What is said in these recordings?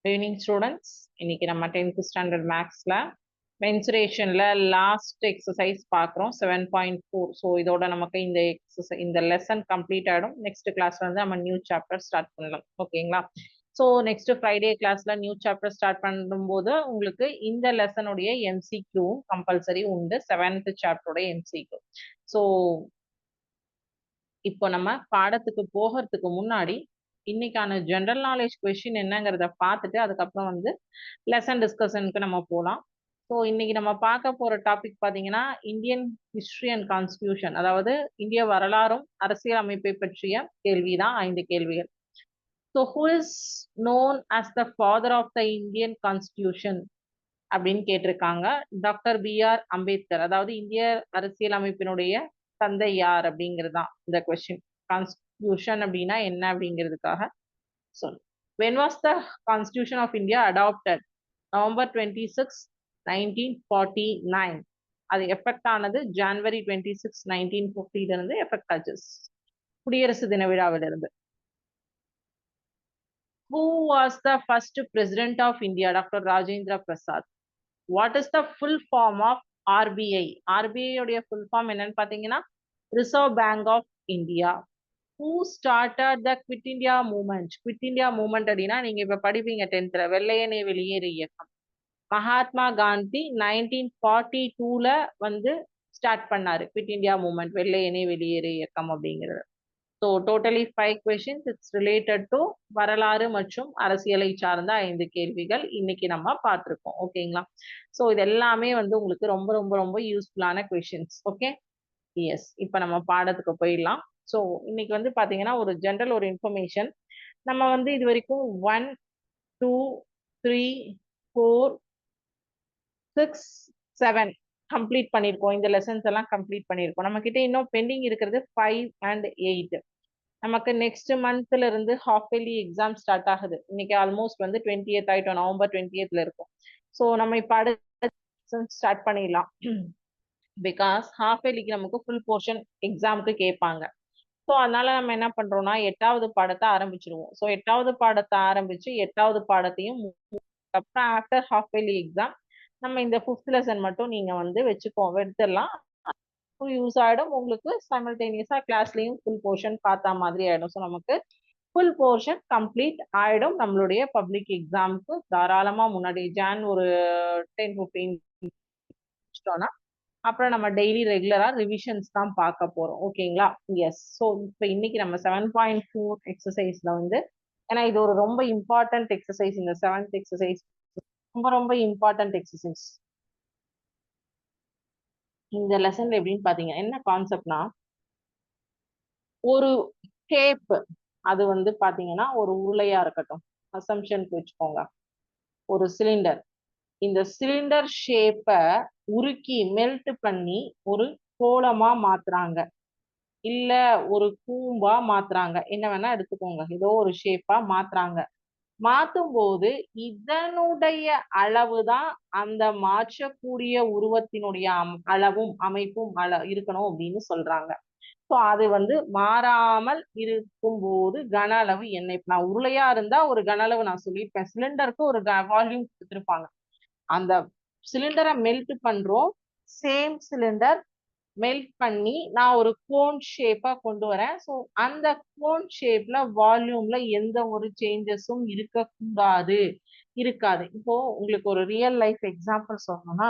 Evening students, இன்னைக்கு நம்ம 10th standard mathsல mensuration-ல last exercise பார்க்குறோம் 7.4. ஸோ இதோட நமக்கு இந்த எக்ஸசைஸ் இந்த லெசன் கம்ப்ளீட் ஆகிடும். நெக்ஸ்ட் கிளாஸ் வந்து நம்ம நியூ சாப்டர் ஸ்டார்ட் பண்ணலாம். ஓகேங்களா? ஸோ நெக்ஸ்ட் ஃப்ரைடே கிளாஸ்ல நியூ சாப்டர் ஸ்டார்ட் பண்ணும்போது உங்களுக்கு இந்த லெசனுடைய எம்சிக்யூவும் கம்பல்சரி உண்டு, 7th சாப்டரோட எம்சிக்யூ. ஸோ இப்போ நம்ம பாடத்துக்கு போகிறதுக்கு முன்னாடி இன்னைக்கான ஜென்ரல் நாலேஜ் கொஸ்டின் என்னங்கிறத பார்த்துட்டு அதுக்கப்புறம் வந்து லெசன் டிஸ்கஷனுக்கு நம்ம போகலாம். ஸோ இன்னைக்கு நம்ம பார்க்க போற டாபிக் பார்த்தீங்கன்னா இந்தியன் ஹிஸ்டரி அண்ட் கான்ஸ்டியூஷன், அதாவது இந்திய வரலாறும் அரசியல் அமைப்பை பற்றிய கேள்வி தான் 5 கேள்விகள். So who is known as the father of the Indian constitution அப்படின்னு கேட்டிருக்காங்க. டாக்டர் BR அம்பேத்கர், அதாவது இந்திய அரசியல் அமைப்பினுடைய தந்தை யார் அப்படிங்கிறது தான் இந்த கொஸ்டின். கான்ஸ்டியூஷன் அப்படின்னா என்ன அப்படிங்கிறதுக்காக சொல்லு. When was the Constitution of India adopted? November 26, 1949. அது எஃபெக்ட் ஆனது January 26, 1950 இருந்து எஃபெக்ட் ஆச்சு குடியரசு தின விழாவிலிருந்து. Who was the first president of India? Dr. Rajendra Prasad. What is the full form of RBI? RBI உடைய full form என்னன்னு பார்த்தீங்கன்னா Reserve Bank of India. Who started the Quit India movement? Quit India movement அப்படின்னா நீங்க இப்ப படிப்பீங்க 10th வெள்ளையனே வெளியேறு இயக்கம். மகாத்மா காந்தி 1942ல வந்து ஸ்டார்ட் பண்ணாரு குவிட் இந்தியா மூவ்மெண்ட், வெள்ளையனே வெளியேறு இயக்கம் அப்படிங்கிறது. So totally 5 questions. It's related to வரலாறு மற்றும் அரசியலை சார்ந்த 5 கேள்விகள் இன்னைக்கு நம்ம பார்த்துருக்கோம். ஓகேங்களா? ஸோ இது எல்லாமே வந்து உங்களுக்கு ரொம்ப ரொம்ப ரொம்ப யூஸ்ஃபுல்லான கொஸ்டின்ஸ். Okay, S. இப்போ நம்ம பாடத்துக்கு போயிடலாம். ஸோ இன்னைக்கு வந்து பார்த்தீங்கன்னா ஒரு ஜென்ரல் ஒரு இன்ஃபர்மேஷன். நம்ம வந்து இது வரைக்கும் 1, 2, 3, 4, 6, 7 கம்ப்ளீட் பண்ணியிருக்கோம். இந்த லெசன்ஸ் எல்லாம் கம்ப்ளீட் பண்ணியிருக்கோம். நம்ம கிட்ட இன்னும் பெண்டிங் இருக்கிறது 5 and 8. நமக்கு நெக்ஸ்ட் மந்த்ல இருந்து ஹாஃப் இயர்லி எக்ஸாம் ஸ்டார்ட் ஆகுது. இன்னைக்கு ஆல்மோஸ்ட் வந்து 20th ஆயிட்டோம், நவம்பர் 20th இருக்கும். ஸோ நம்ம இப்போ அடுத்த ஸ்டார்ட் பண்ணிடலாம். பிகாஸ் ஹாஃப் இயர்லிக்கு நமக்கு ஃபுல் போர்ஷன் எக்ஸாமுக்கு கேட்பாங்க. ஸோ அதனால நம்ம என்ன பண்றோம்னா 8வது பாடத்தை ஆரம்பிச்சிருவோம். ஸோ 8வது பாடத்தை ஆரம்பிச்சு 8வது பாடத்தையும் அப்புறம் ஆஃப்டர் ஹாஃப் இயர்லி எக்ஸாம் நம்ம இந்த 5th லெசன் மட்டும் நீங்க வந்து எடுத்துடலாம். யூஸ் ஆயிடும் உங்களுக்கு. சைமல்டேனியஸா கிளாஸ்லயும் ஃபுல் போர்ஷன் பார்த்தா மாதிரி ஆயிடும். ஸோ நமக்கு ஃபுல் போர்ஷன் கம்ப்ளீட் ஆயிடும். நம்மளுடைய பப்ளிக் எக்ஸாமுக்கு தாராளமா முன்னாடி ஜான் ஒரு 10-15 அப்புறம் நம்ம டெய்லி ரெகுலரா ரிவிஷன்ஸ் தான் பார்க்க போறோம். ஓகேங்களா? எஸ். ஸோ இப்போ இன்னைக்கு நம்ம 7.4 எக்ஸசைஸ்ல வந்து, ஏன்னா இது ஒரு ரொம்ப இம்பார்ட்டன்ட் எக்ஸசைஸ். இந்த 7th எக்ஸசைஸ் ரொம்ப ரொம்ப இம்பார்ட்டன்ட் எக்ஸசைஸ். இந்த லெசன்ல எப்படின்னு பாத்தீங்க என்ன கான்செப்ட்னா, ஒரு ஷேப், அது வந்து பாத்தீங்கன்னா ஒரு உருளையா இருக்கட்டும், அசம்ஷனுக்கு வச்சுக்கோங்க, ஒரு சிலிண்டர். இந்த சிலிண்டர் ஷேப்பை உருக்கி மெல்ட் பண்ணி ஒரு கோலமா மாத்துறாங்க, இல்ல ஒரு கூம்பா மாத்துறாங்க, என்ன வேணா எடுத்துக்கோங்க. ஏதோ ஒரு ஷேப்பா மாத்துறாங்க. மாத்தும் போது இதனுடைய அளவு தான் அந்த மாற்றக்கூடிய உருவத்தினுடைய அளவும் அமைப்பும் இருக்கணும் அப்படின்னு சொல்றாங்க. ஸோ அது வந்து மாறாமல் இருக்கும் போது கன அளவு என்ன? இப்ப நான் உருளையா இருந்தா ஒரு கன அளவு நான் சொல்லியிருப்பேன். சிலிண்டருக்கு ஒரு வால்யூம் கொடுத்துருப்பாங்க. அந்த சிலிண்டரை மெல்ட் பண்றோம். சேம் சிலிண்டர் மெல்ட் பண்ணி நான் ஒரு கோன் ஷேப்பா கொண்டு வரேன். ஸோ அந்த கோன் ஷேப்ல வால்யூம்ல எந்த ஒரு சேஞ்சஸும் இருக்கக்கூடாது, இருக்காது. இப்போ உங்களுக்கு ஒரு ரியல் லைஃப் எக்ஸாம்பிள் சொல்லணும்னா,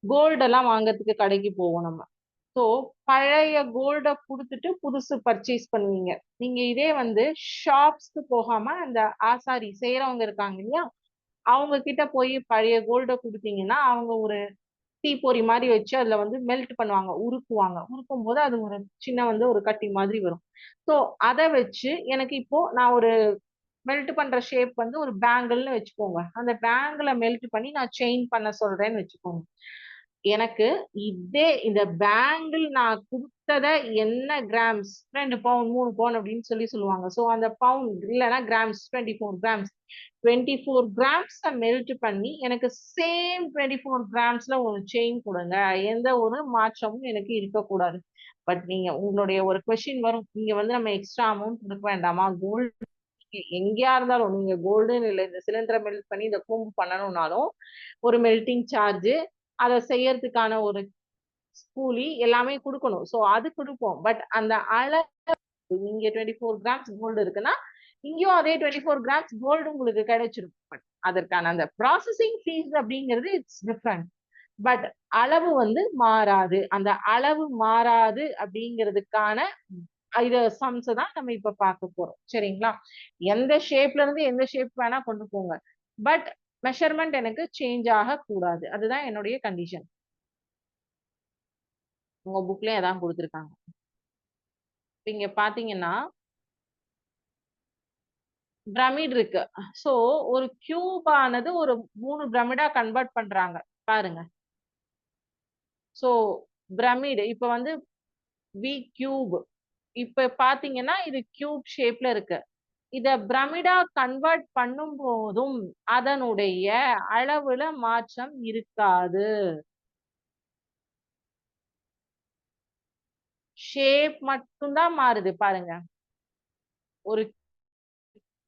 கோல்டெல்லாம் வாங்கறதுக்கு கடைக்கு போவோம் நம்ம. ஸோ பழைய கோல்டை கொடுத்துட்டு புதுசு பர்ச்சேஸ் பண்ணுவீங்க. நீங்க இதே வந்து ஷாப்ஸ்க்கு போகாம அந்த ஆசாரி செய்யறவங்க இருக்காங்க இல்லையா, அவங்க கிட்ட போய் பழைய கோல்டை கொடுத்தீங்கன்னா அவங்க ஒரு தீப்பொறி மாதிரி வச்சு அதுல வந்து மெல்ட் பண்ணுவாங்க, உருக்குவாங்க. உருக்கும் போது அது ஒரு சின்ன வந்து ஒரு கட்டி மாதிரி வரும். ஸோ அதை வச்சு எனக்கு இப்போ நான் ஒரு மெல்ட் பண்ற ஷேப் வந்து ஒரு பேங்கிள்னு வச்சுக்கோங்க. அந்த பேங்கிளை மெல்ட் பண்ணி நான் செயின் பண்ண சொல்றேன்னு வச்சுக்கோங்க. எனக்கு இதே இந்த பேங்கிள் நான் கொடுத்தத என்ன கிராம்ஸ், 2 பவுண்ட் 3 பவுண்ட் அப்படின்னு சொல்லுவாங்க. ஸோ அந்த பவுண்ட் இல்லைன்னா கிராம்ஸ், 24 கிராம்ஸ், 24 கிராம்ஸை மெல்ட் பண்ணி எனக்கு சேம் 24 கிராம்ஸ்ல ஒரு செயின் கொடுங்க, எந்த ஒரு மாற்றமும் எனக்கு இருக்கக்கூடாது. பட் நீங்க உங்களுடைய ஒரு கொஸ்டின் வரும், இங்க வந்து நம்ம எக்ஸ்ட்ரா அமௌண்ட் கொடுக்க வேண்டாமா, கோல்டு எங்கேயா இருந்தாலும் நீங்க கோல்டுன்னு இல்லை, இந்த சிலிண்டரை மெல்ட் பண்ணி இந்த கூம்பு பண்ணணும்னாலும் ஒரு மெல்டிங் சார்ஜ், அதை செய்யறதுக்கான ஒரு கூலி எல்லாமே கொடுக்கணும். ஸோ அது கொடுப்போம். பட் அந்த இங்க 24 கிராம்ஸ் கோல்டு இருக்குன்னா இங்கேயும் அதே 24 கிராம்ஸ் கோல்டு உங்களுக்கு கிடைச்சிடும். பட் அதற்கான அந்த ப்ராசஸிங் ஃபீஸ் அப்படிங்கிறது இட்ஸ் டிஃப்ரெண்ட். பட் அளவு வந்து மாறாது. அந்த அளவு மாறாது அப்படிங்கிறதுக்கான இது சம்ஸ் தான் நம்ம இப்ப பார்க்க போறோம். சரிங்களா? எந்த ஷேப்ல இருந்து எந்த ஷேப் வேணா கொண்டு போங்க. பட் மெஷர்மெண்ட் எனக்கு சேஞ்ச் ஆக கூடாது. அதுதான் என்னுடைய கண்டிஷன். உங்க புக்லயும் அதான் கொடுத்துருக்காங்க. இங்க பாத்தீங்கன்னா பிரமிட் இருக்கு. சோ ஒரு கியூப் ஆனது ஒரு 3 பிரமிடா கன்வெர்ட் பண்றாங்க பாருங்க. சோ பிரமிட் இப்ப வந்து வி கியூப், இப்ப பாத்தீங்கன்னா இது கியூப் ஷேப்ல இருக்கு. இத பிரமிடா கன்வெர்ட் பண்ணும் போதும் அதனுடைய அளவுல மாற்றம் இருக்காது. ஷேப் மட்டும்தான் மாறுது பாருங்க. ஒரு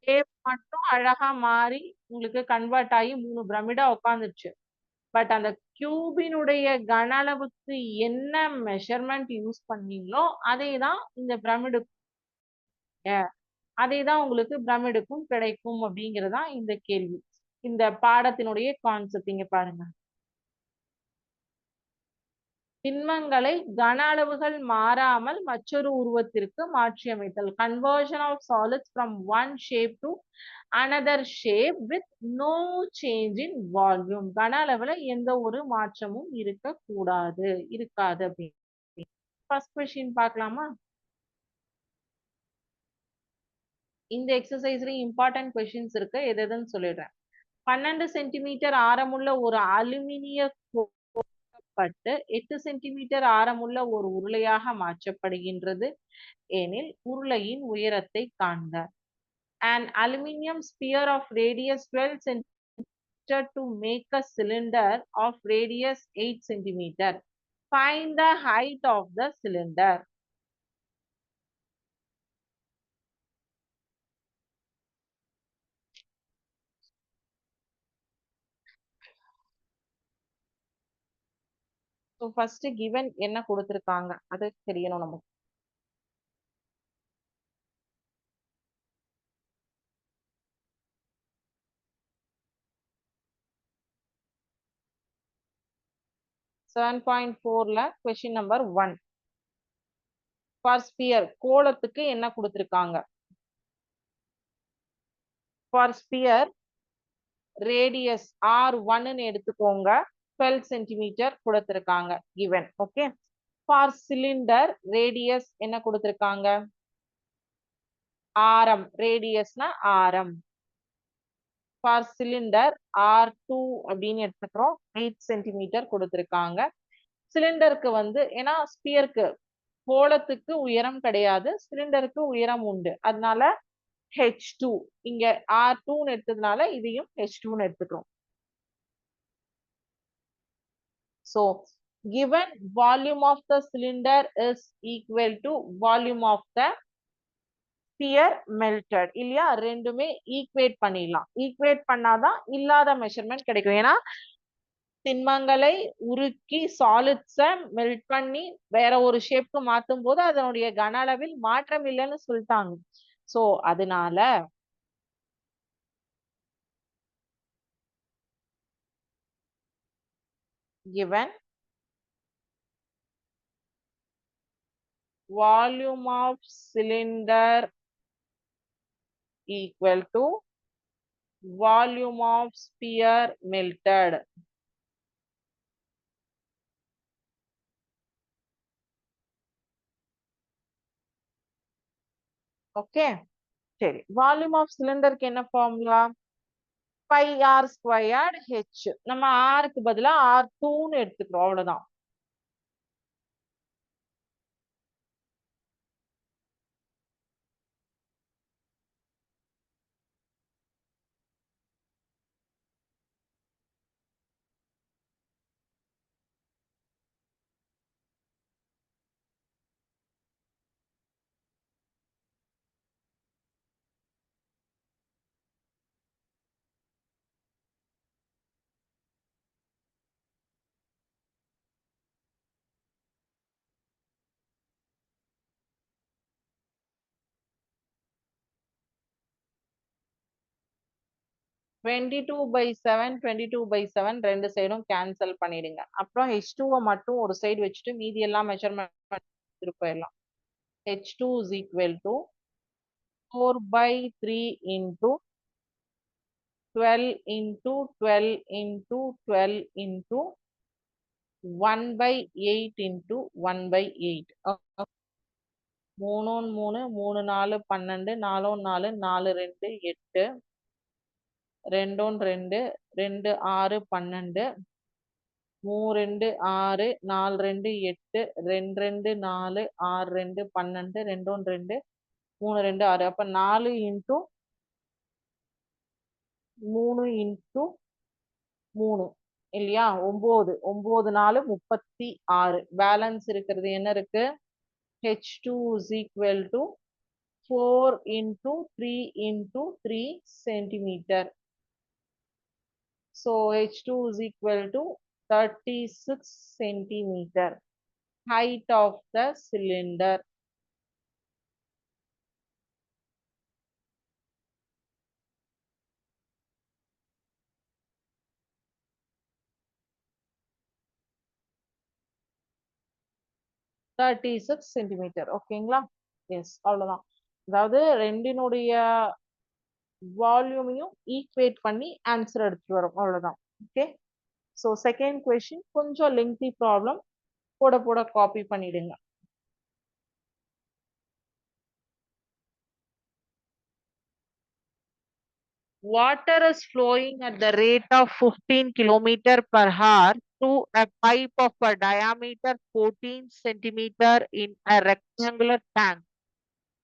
ஷேப் மட்டும் அழகா மாறி உங்களுக்கு கன்வெர்ட் ஆகி 3 பிரமிடா உட்காந்துருச்சு. பட் அந்த கியூபினுடைய கன அளவுக்கு என்ன மெஷர்மெண்ட் யூஸ் பண்ணீங்களோ அதே தான் இந்த பிரமிடு, அதே தான் உங்களுக்கு பிரமிடுக்கும் கிடைக்கும் அப்படிங்கறதுதான் இந்த கேள்வி. இந்த பாடத்தினுடைய கான்செப்ட் இங்க பாருங்க. திண்மங்களை கன அளவுகள் மாறாமல் மற்றொரு உருவத்திற்கு மாற்றியமைத்தல். Conversion of solids from one shape to another shape with no change in volume. கன அளவுல எந்த ஒரு மாற்றமும் இருக்காது அப்படின்னு. ஃபர்ஸ்ட் கொஸ்டின் பார்க்கலாமா? இந்த எக்ஸசைஸ்ல இம்பார்ட்டன்ட் கொஸ்டின்ஸ் இருக்கு, எதுன்னு சொல்லிடுறேன். 12 சென்டிமீட்டர் ஆரமுள்ள ஒரு அலுமினிய பட்டு 8 சென்டிமீட்டர் ஆரமுள்ள ஒரு உருளையாக மாற்றப்படுகின்றது எனில் உருளையின் உயரத்தை காண்க. An aluminium sphere of radius 12 centimeter to make a cylinder of radius 8 centimeter. Find the height of the cylinder. So first given என்ன கொடுத்திருக்காங்க அது தெரியணும் நமக்கு. செவன் பாயிண்ட் ஃபோர்ல கொஸ்டின் நம்பர் 1 ஃபார் ஸ்பியர் கோளத்துக்கு என்ன கொடுத்திருக்காங்க? ஃபார் ஸ்பியர் ரேடியஸ் R1 எடுத்துக்கோங்க, 12 சென்டிமீட்டர் கொடுத்திருக்காங்க given. Okay. For cylinder radius என்ன கொடுத்திருக்காங்க? ஆரம், ரேடியஸ்னா ஆரம். ஃபார் சிலிண்டர் R2 அப்படின்னு எடுத்துக்கிறோம், 8 சென்டிமீட்டர் கொடுத்திருக்காங்க. சிலிண்டருக்கு வந்து ஏன்னா ஸ்பியருக்கு கோளத்துக்கு உயரம் கிடையாது, சிலிண்டருக்கு உயரம் உண்டு, அதனால H2 இங்க R2 எடுத்ததுனால இதையும் H2 எடுத்துக்கிறோம். So given volume of the cylinder is equal to volume of the sphere melted. இல்லையா? ரெண்டுமே ஈக்குவேட் பண்ணிடலாம். ஈக்குவேட் பண்ணாதான் இல்லாத மெஷர்மெண்ட் கிடைக்கும். ஏன்னா திண்மங்களை உருக்கி சாலிட்ஸை மெல்ட் பண்ணி வேற ஒரு ஷேப்க்கு மாத்தும் போது அதனுடைய கன அளவில் மாற்றம் இல்லைன்னு சொல்லிட்டாங்க. சோ அதனால given volume of cylinder equal to volume of sphere melted. Okay, சரி. வால்யூம் ஆஃப் சிலிண்டருக்கு என்ன formula? Pi r squared h. நம்ம ஆருக்கு பதிலா R2ன்னு எடுத்துக்கிறோம், அவ்வளவுதான். 22/7 22/7 ரெண்டு சைடும் கேன்சல் பண்ணிடுங்க. அப்புறம் H2 மட்டும் ஒரு சைடு வச்சுட்டு மீதி எல்லாம் மெஷர்மெண்ட் போயிடலாம். H2 is equal to 4/3 into 12 into 12 into 12 into 1/8 into 1/8. 3 3 3 4 12 4 4 4 2 8 2 2 2 6 12 3 2 6 4 2 8 2 2 4 6 2 12 2 2 3 2 6 அப்ப 4 into 3 into 3 இல்லையா 9 9 4 36 பேலன்ஸ் இருக்கிறது என்ன இருக்கு H2 is equal to 4 into 3 into 3 centimeter. So H2 is equal to 36 centimeter. Height of the cylinder. centimeter. ஓகேங்களா? S அவ்வளவுதான். அதாவது ரெண்டினுடைய வால்யூமையும் equate பண்ணி answer எடுத்துட்டு வரும். அவ்வளவுதான். ஓகே. ஸோ செகண்ட் கொஸ்டின் கொஞ்சம் லெங்தி ப்ராப்ளம். போட போட காப்பி பண்ணிடுங்க. Water is flowing at the rate of 15 km per hour through a pipe of a diameter 14 centimeter in a rectangular tank,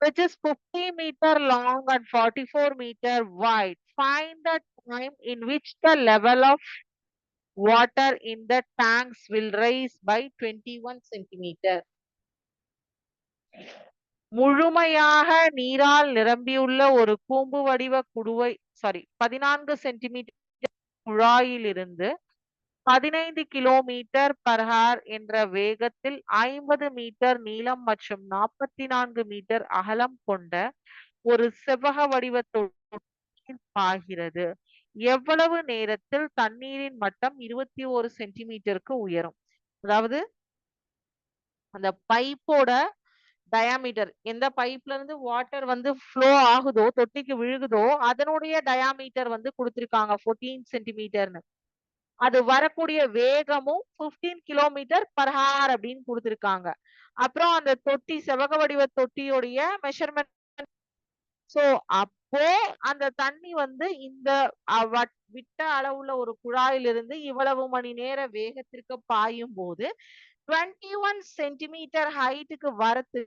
which is 50 meter long and 44 meter wide. Find the time in which the level of water in the tanks will rise by 21 centimeter. முழுமையாக நீரால் நிரம்பியுள்ள ஒரு கூம்பு வடிவ குடுவை 14 centimetre குழாயிலிருந்து 15 kilometre per hour என்ற வேகத்தில் 50 metre நீளம் மற்றும் 44 மீட்டர் அகலம் கொண்ட ஒரு செவ்வக வடிவ தொட்டி பாய்கிறது. எவ்வளவு நேரத்தில் தண்ணீரின் மட்டம் 21 சென்டிமீட்டருக்கு உயரும்? அதாவது அந்த பைப்போட டயாமீட்டர், எந்த பைப்ல இருந்து வாட்டர் வந்து ஃப்ளோ ஆகுதோ, தொட்டிக்கு விழுகுதோ, அதனுடைய டயாமீட்டர் வந்து கொடுத்திருக்காங்க 14 சென்டிமீட்டர்னு. அது வரக்கூடிய வேகமும் 15 கிலோமீட்டர் பர் ஹவர் அப்படின்னு கொடுத்திருக்காங்க. அப்புறம் அந்த தொட்டி, செவ்வக வடிவ தொட்டியோடைய மெஷர்மெண்ட். சோ அப்போ அந்த தண்ணி வந்து இந்த விட்ட அளவுள்ள ஒரு குழாயிலிருந்து இவ்வளவு மணி நேர வேகத்திற்கு பாயும் போது 21 சென்டிமீட்டர் ஹைட்டுக்கு வரது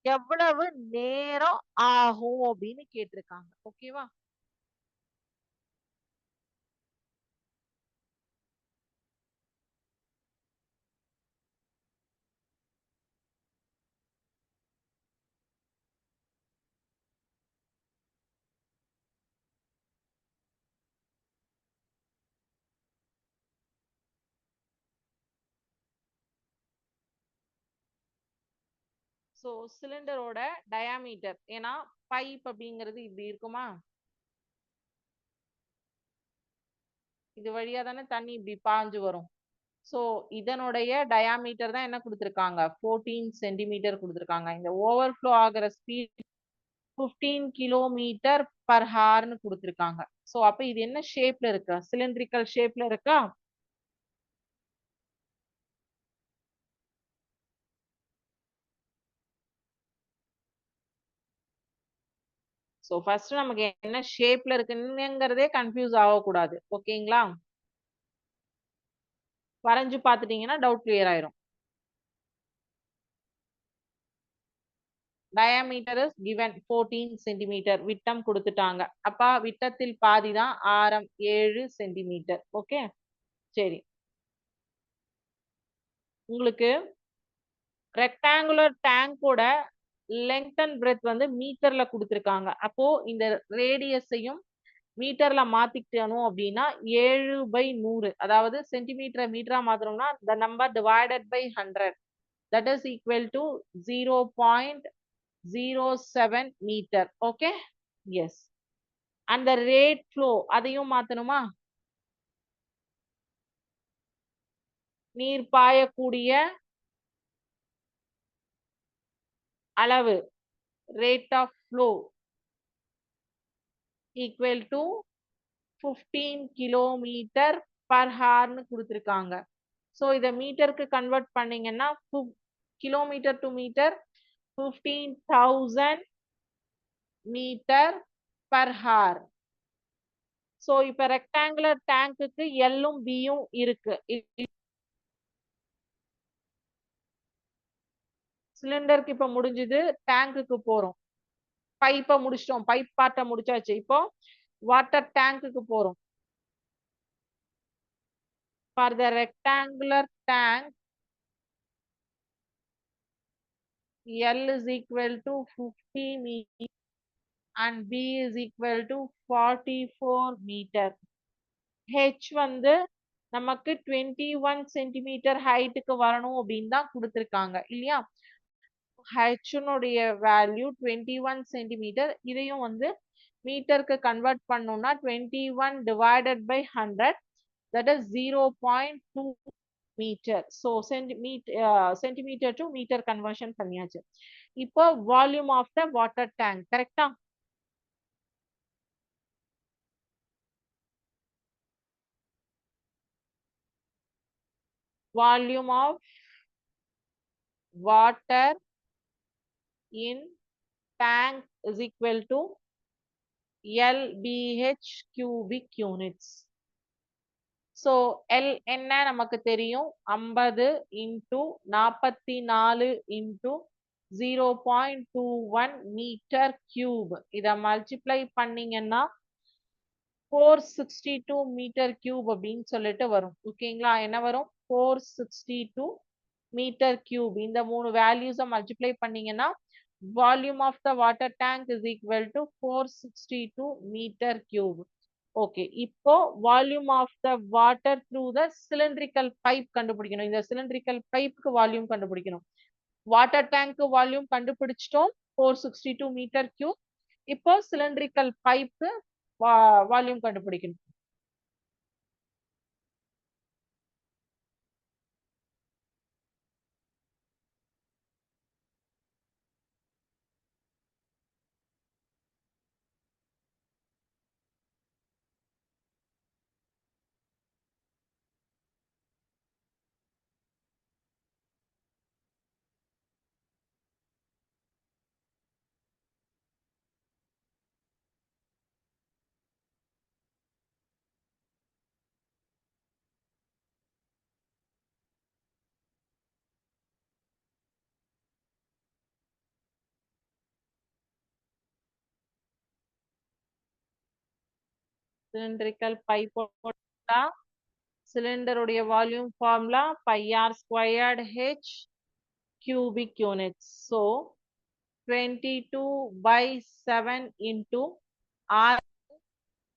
எவ்வளவு நேரம் ஆகும் அப்படின்னு கேட்டிருக்காங்க. ஓகேவா? சோ சிலிண்டரோட டயாமீட்டர், ஏன்னா பைப் அப்படிங்கிறது இப்படி இருக்குமா, இது வழியா தானே தண்ணி இப்படி பாஞ்சு வரும். சோ இதனுடைய டயாமீட்டர் தான் என்ன கொடுத்திருக்காங்க, 14 சென்டிமீட்டர் கொடுத்திருக்காங்க. இந்த ஓவர்ஃப்ளோ ஆகிற ஸ்பீட் 15 கிலோமீட்டர் பர் ஹார்னு கொடுத்திருக்காங்க. சோ அப்ப இது என்ன ஷேப்ல இருக்கு, சிலிண்ட்ரிக்கல் ஷேப்ல இருக்கா? சோ ஃபர்ஸ்ட் நமக்கு என்ன ஷேப்ல இருக்குங்கிறதே கன்ஃபியூஸ் ஆகக்கூடாது. ஓகேங்களா? வரைஞ்சு பார்த்துட்டீங்கன்னா டவுட் கிளியர் ஆயிரும். டயாமீட்டர் இஸ் given 14 சென்டிமீட்டர், விட்டம் கொடுத்துட்டாங்க. அப்ப விட்டத்தில் பாதி தான் ஆரம் 7 சென்டிமீட்டர். ஓகே, சரி. உங்களுக்கு ரெக்டாங்குலர் டேங்கோட லெங்த் அண்ட் பிரெத் வந்து மீட்டர்ல கொடுத்திருக்காங்க. அப்போ இந்த ரேடியஸையும் மீட்டர்ல மாத்திக்கணும் அப்படின்னா 7/100, அதாவது சென்டிமீட்டரை மீட்டரா மாத்தணும்னா the number divided by 100, that is equal to 0.07 meter. Okay, yes. அந்த ரேட் ஃப்ளோ அதையும் மாத்தணுமா? நீர் பாயக்கூடிய அளவு rate of flow equal to 15 kilometer per hour னு கொடுத்திருக்காங்க. ஸோ இதை மீட்டருக்கு கன்வெர்ட் பண்ணீங்கன்னா kilometre to metre 15,000 metre per hour. So இப்ப ரெக்டாங்குலர் டேங்குக்கு எல்லும் பியும் இருக்கு. சிலிண்டருக்கு இப்ப முடிஞ்சது, டேங்குக்கு போறோம். பைப்பை முடிச்சிட்டோம், பைப் பார்ட்ட முடிச்சாச்சு. இப்போ வாட்டர் டேங்குக்கு போறோம். For the rectangular tank L is equal to 50 meter and B is equal to 44 meter. H வந்து நமக்கு 21 சென்டிமீட்டர் ஹைட்டுக்கு வரணும் அப்படின்னு தான் கொடுத்திருக்காங்க இல்லையா? H னுடைய வேல்யூ 21 சென்டிமீட்டர். இதையும் வந்து மீட்டருக்கு கன்வெர்ட் பண்ணோம்னா 21 divided by 100, that is 0.2 metre. So centimetre to metre conversion பண்ணியாச்சு. இப்போ volume of the water tank கரெக்டா? Volume of water in tank is equal to LBH cubic units. So L என்ன நமக்கு தெரியும், 50 into 44 into 0.21 மீட்டர் கியூப். இதை multiply பண்ணீங்கன்னா 462 metre cube அப்படின்னு சொல்லிட்டு வரும். ஓகேங்களா? என்ன வரும்? 462 மீட்டர் கியூப். இந்த மூணு வேல்யூஸை மல்டிப்ளை பண்ணீங்கன்னா volume of the water tank is equal to 462 metre cube. Okay, இப்போ volume of the water through the cylindrical pipe கண்டுபிடிக்கணும். இந்த சிலிண்ட்ரிக்கல் பைப்புக்கு வால்யூம் கண்டுபிடிக்கணும். வாட்டர் டேங்க் வால்யூம் கண்டுபிடிச்சிட்டோம், 462 மீட்டர் கியூப். இப்போ சிலிண்ட்ரிக்கல் பைப்பு வால்யூம் கண்டுபிடிக்கணும். சிலிண்ட்ரிக்கல் பைப் போட்டா சிலிண்டருடைய volume formula pi r squared h cubic units. So 22/7 into r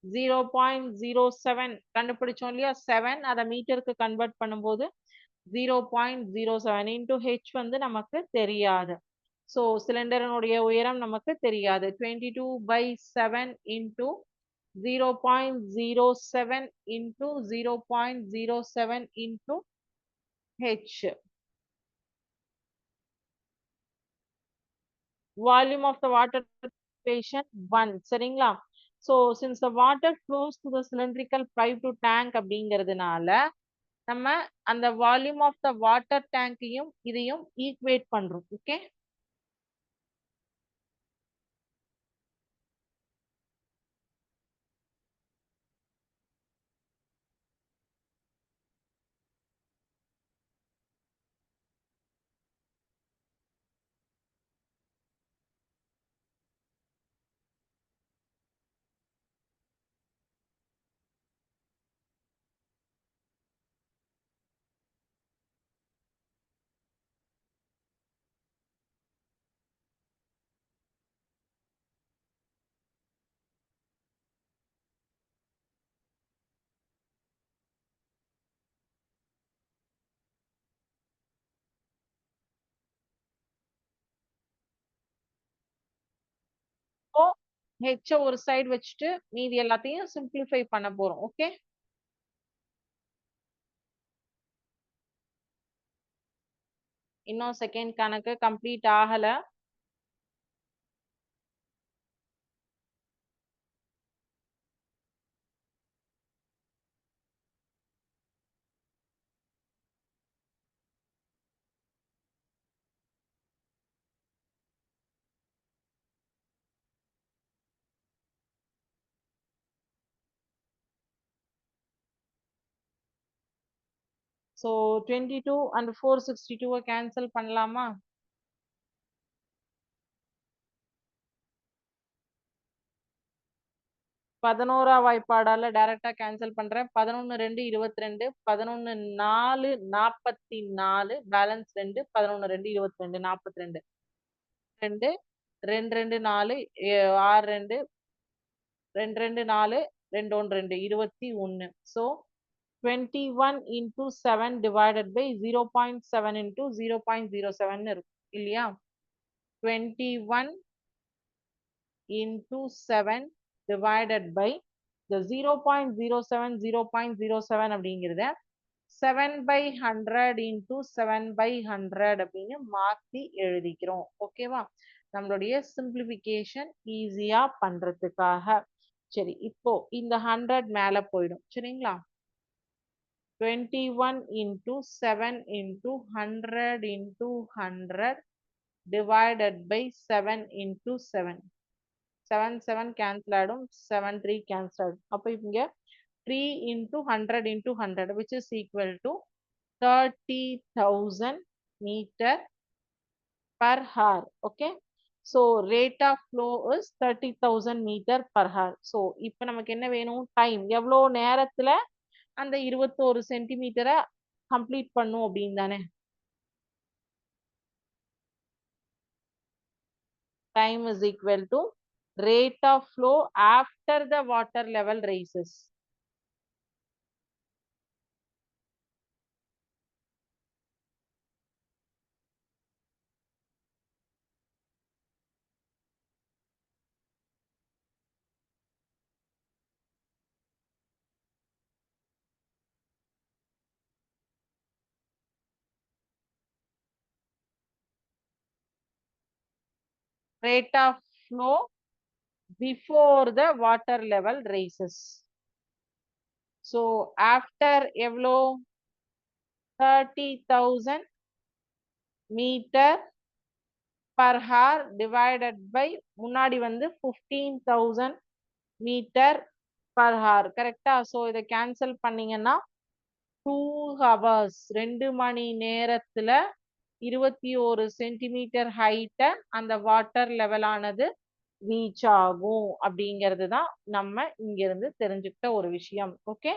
0.07 கண்டுபிடிச்சோம் இல்லையா? 7 அதை மீட்டருக்கு கன்வெர்ட் பண்ணும்போது 0.07 into h வந்து நமக்கு தெரியாது. ஸோ சிலிண்டரனுடைய உயரம் நமக்கு தெரியாது. 22/7 into 0.07 into 0.07 into h. Volume of the water equation 1. சரிங்களா? So since the water flows to the cylindrical pipe to tank அப்படிங்கிறதுனால நம்ம அந்த வால்யூம் ஆஃப் த வாட்டர் டேங்கையும் இதையும் ஈக்குவேட் பண்றோம். ஓகே, ஹெச்ச ஒரு சைடு வச்சுட்டு மீதி எல்லாத்தையும் சிம்பிளிஃபை பண்ண போறோம். ஓகே. இன்னும் செகண்ட் கணக்கு கம்ப்ளீட் ஆகல. So 22 and 462 கேன்சல் பண்ணலாமா? பதினோரா வாய்ப்பாடால டைரக்டா கேன்சல் பண்றேன். 11 2 22, 11 4 44, balance 2, 11 2 22 42, 2 2 2 4 6 2 2 2 4 2 1 2 21. So 21 into 7 divided by 0.7 into 0.07 இருக்கும் இல்லையா? 21 into 7 divided by the 0.07 0.07 அப்படிங்கிறத 7 by 100 into 7 by 100 அப்படின்னு மாத்தி எழுதிக்கிறோம். ஓகேவா? நம்மளுடைய சிம்பிளிஃபிகேஷன் ஈஸியா பண்றதுக்காக. சரி, இப்போ இந்த 100 மேல போயிடும். சரிங்களா? 21 into 7 into 100 into 100 divided by 7 into 7. 7 7 cancel ஆயிடும். 7 3 cancel ஆயிடும். அப்ப இங்க 3 into 100 into 100 which is equal to 30,000 meter per hour. Okay. So rate of flow is 30,000 meter per hour. So இப்ப நமக்கு என்ன வேணும்? டைம் எவ்வளோ நேரத்துல அந்த 21 சென்டிமீட்டரை கம்ப்ளீட் பண்ணும் அப்படின்னு தானே. Time is equal to rate of flow after the water level rises. Rate of flow before the water level rises. So after எவ்வளோ 30,000 meter per hour divided by முன்னாடி வந்து 15,000 meter per hour. கரெக்டா? So இதை cancel பண்ணீங்கன்னா 2 hours 2 மணி நேரத்துல 21 centimetre ஹைட்ட அந்த water லெவலானது reach ஆகும் அப்படிங்கிறது தான் நம்ம இங்க இருந்து தெரிஞ்சுக்கிட்ட ஒரு விஷயம். ஓகே.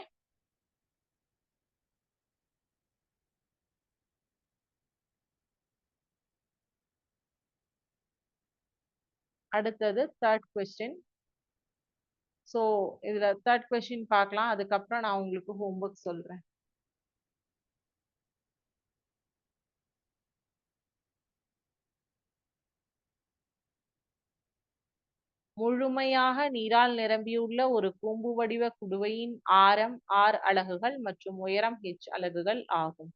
அடுத்தது தேர்ட் கொஸ்டின். ஸோ இதுல தேர்ட் கொஸ்டின் பார்க்கலாம். அதுக்கப்புறம் நான் உங்களுக்கு ஹோம்ஒர்க் சொல்றேன். முழுமையாக நீரால் நிரம்பியுள்ள ஒரு கூம்பு வடிவ குடுவையின் ஆரம் R அலகுகள் மற்றும் உயரம் H அலகுகள் ஆகும்.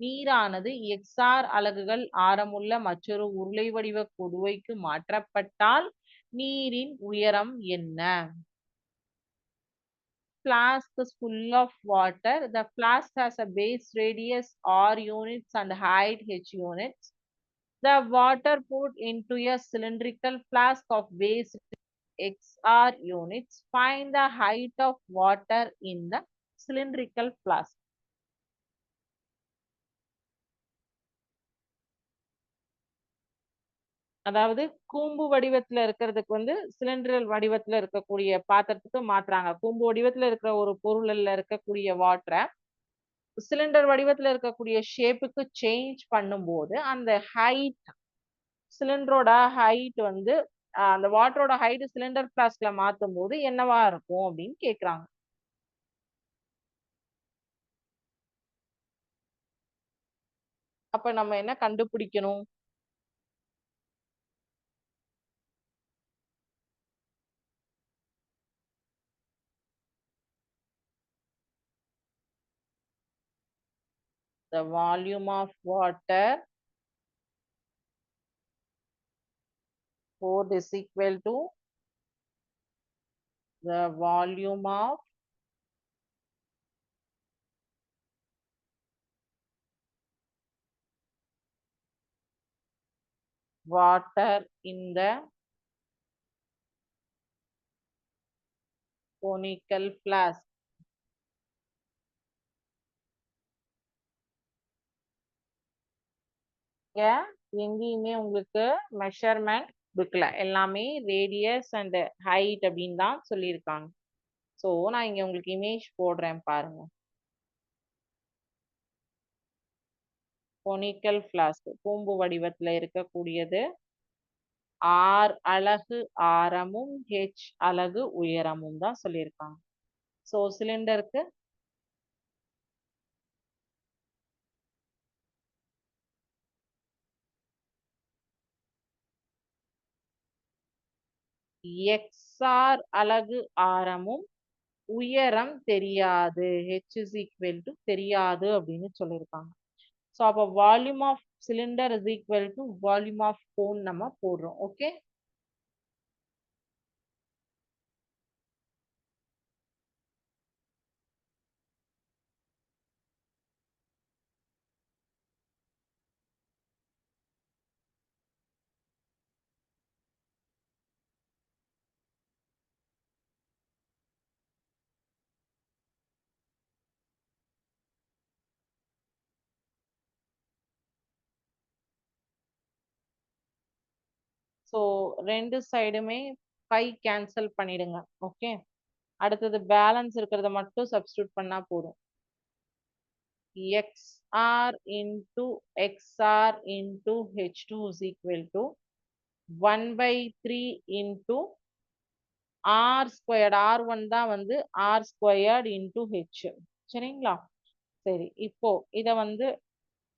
நீரானது XR அலகுகள் ஆரமுள்ள மற்றொரு உருளை வடிவ குடுவைக்கு மாற்றப்பட்டால் நீரின் உயரம் என்ன? Flask is full of water. The flask has a base radius R units and height H units. The water put into a cylindrical flask of base XR units. Find the height of water in the cylindrical flask. அதாவது கூம்பு வடிவத்துல இருக்கிறதுக்கு வந்து சிலிண்டரல் வடிவத்துல இருக்கக்கூடிய பாத்திரத்துக்கு மாத்துறாங்க. கூம்பு வடிவத்துல இருக்கிற ஒரு பொருள்ல இருக்கக்கூடிய வாட்டரை சிலிண்டர் வடிவத்துல இருக்கக்கூடிய ஷேப்புக்கு சேஞ்ச் பண்ணும்போது அந்த ஹைட் சிலிண்டரோட ஹைட் வந்து அந்த வாட்டரோட ஹைட் சிலிண்டர் பிளாஸ்க்ல மாத்தும் போது என்னவா இருக்கும் அப்படின்னு கேக்குறாங்க. அப்ப நம்ம என்ன கண்டுபிடிக்கணும்? the volume of water poured is equal to the volume of water in the conical flask. எங்கேயுமே உங்களுக்கு மெஷர்மெண்ட் கொடுக்கல, எல்லாமே ரேடியஸ் அண்ட் ஹைட் அப்படின்னு தான் சொல்லியிருக்காங்க. ஸோ நான் இங்க உங்களுக்கு இமேஜ் போடுறேன் பாருங்க. கொனிக்கல் ஃபிளாஸ்க் கூம்பு வடிவத்துல இருக்கக்கூடியது. R அலகு ஆரமும் H அலகு உயரமும் தான் சொல்லியிருக்காங்க. ஸோ சிலிண்டருக்கு XR அலகு ஆரமும் உயரம் தெரியாது, H is equal to தெரியாது அப்படின்னு சொல்லியிருக்காங்க. ஸோ அப்போ volume of cylinder is equal to volume of cone நம்ம போடுறோம். ஓகே, ஸோ ரெண்டு சைடுமே பை கேன்சல் பண்ணிடுங்க. ஓகே, அடுத்தது பேலன்ஸ் இருக்கிறத மட்டும் சப்ஸ்டியூட் பண்ணா போதும். XR into XR into H2 is equal to 1/3 into R squared. R1 தான் வந்து R squared into H. சரிங்களா? சரி, இப்போ இத வந்து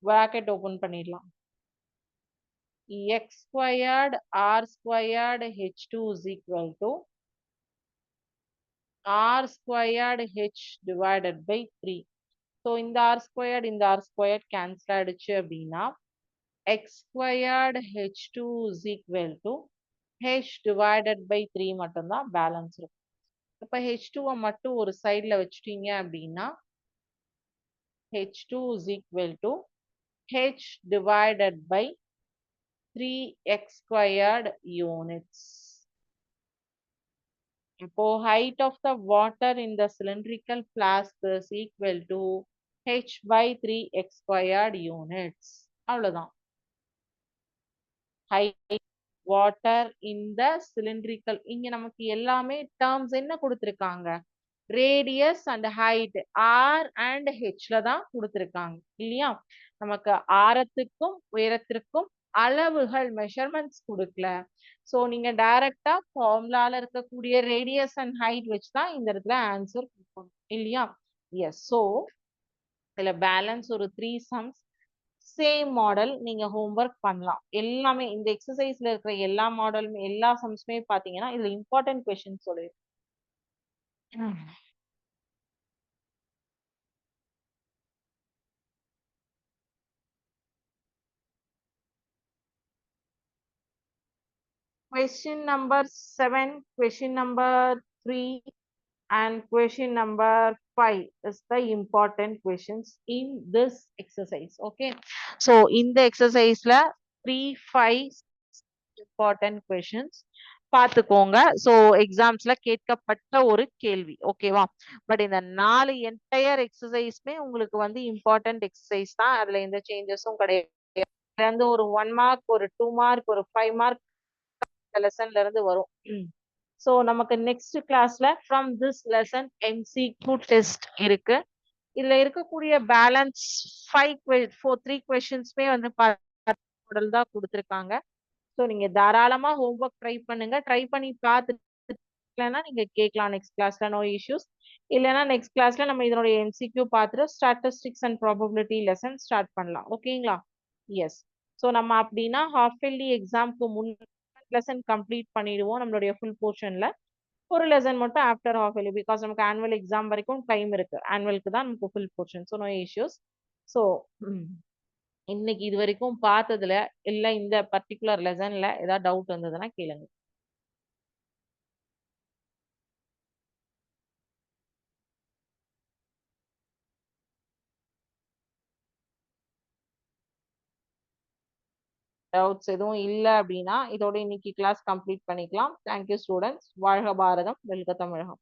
bracket open பண்ணிடலாம். X squared R squared H2 is equal to R squared H divided by 3. So இந்த R squared cancel ஆயிடுச்சு அப்படின்னா X squared H2 is equal to H divided by 3 மட்டும்தான் பேலன்ஸ் இருக்கும். இப்ப H2 மட்டும் ஒரு சைட்ல வச்சுட்டீங்க அப்படின்னா H2 is equal to H divided by 3x squared units. இப்போ height of the water in the cylindrical flask is equal to H by 3x squared units. அவ்வளவுதான். Height water in the cylindrical, இங்க நமக்கு எல்லாமே terms என்ன கொடுத்திருக்காங்க, radius and height R and H ல தான் கொடுத்திருக்காங்க இல்லையா. நமக்கு ஆரத்துக்கும் உயரத்திற்கும் அளவுகள் மெஷர்மெண்ட்ஸ் கொடுக்கல. ஸோ நீங்க டைரக்டா ஃபார்முலால இருக்கக்கூடிய ரேடியஸ் அண்ட் ஹைட் வச்சு தான் இந்த இடத்துல ஆன்சர் கொடுக்கணும் இல்லையா. எஸ், ஸோ இதுல பேலன்ஸ் ஒரு 3 சம்ஸ் சேம் மாடல் நீங்க ஹோம்ஒர்க் பண்ணலாம். எல்லாமே இந்த எக்ஸசைஸ்ல இருக்கிற எல்லா மாடலுமே எல்லா சம்ஸுமே பாத்தீங்கன்னா இதுல இம்பார்ட்டன்ட் கொஸ்டின் சொல்லிருக்கு. Question number 7, question number 3, and question number 5 is the important questions in this exercise. Okay, so in the exercise la 3, 5 important questions பார்த்துக்கோங்க. ஸோ எக்ஸாம்ஸ்ல கேட்கப்பட்ட ஒரு கேள்வி. ஓகேவா, பட் இந்த 4 என்டையர் எக்ஸசைஸ்மே உங்களுக்கு வந்து இம்பார்ட்டன்ட் எக்ஸசைஸ் தான். அதுல எந்த சேஞ்சஸும் கிடையாது. இதுல இருந்து ஒரு 1 மார்க், ஒரு 2 மார்க், ஒரு 5 மார்க் லெசன்ல இருந்து வரும். சோ நமக்கு நெக்ஸ்ட் கிளாஸ்ல from this lesson MCQ test இருக்கு. இதுல இருக்கக்கூடிய பேலன்ஸ் 3 கொஸ்டின்ஸ்மே வந்து மாடல் தான் கொடுத்திருக்காங்க. ஸோ நீங்க தாராளமா ஹோம்ஒர்க் ட்ரை பண்ணுங்க. ட்ரை பண்ணி பார்த்துட்டு நீங்க கேட்கலாம் நெக்ஸ்ட் கிளாஸ்ல, நோ இஷ்யூஸ். இல்லைன்னா நெக்ஸ்ட் கிளாஸ்ல நம்ம இதனுடைய MCQ பார்த்துட்டு statistics and probability lesson start பண்ணலாம். ஓகேங்களா? எஸ், ஸோ நம்ம அப்படின்னா ஹாஃப் இயர்லி எக்ஸாம்க்கு முன் லெசன் கம்ப்ளீட் பண்ணிடுவோம். நம்மளுடைய ஃபுல் போர்ஷன்ல ஒரு லெசன் மட்டும் ஆஃப்டர் ஹாஃப் இயர்லி, பிகாஸ் நமக்கு ஆனுவல் எக்ஸாம் வரைக்கும் டைம் இருக்கு. ஆனுவலுக்கு தான் நமக்கு full portion. So no issues. So இன்னைக்கு இது வரைக்கும் பார்த்ததுல இல்ல இந்த பர்டிகுலர் லெசன்ல ஏதாவது டவுட் வந்ததுன்னா கேளுங்க. டவுட்ஸ் எதுவும் இல்ல அப்படின்னா இதோட இன்னைக்கு கிளாஸ் கம்ப்ளீட் பண்ணிக்கலாம். Thank you students. வாழ்க பாரதம், வெல்க தமிழகம்.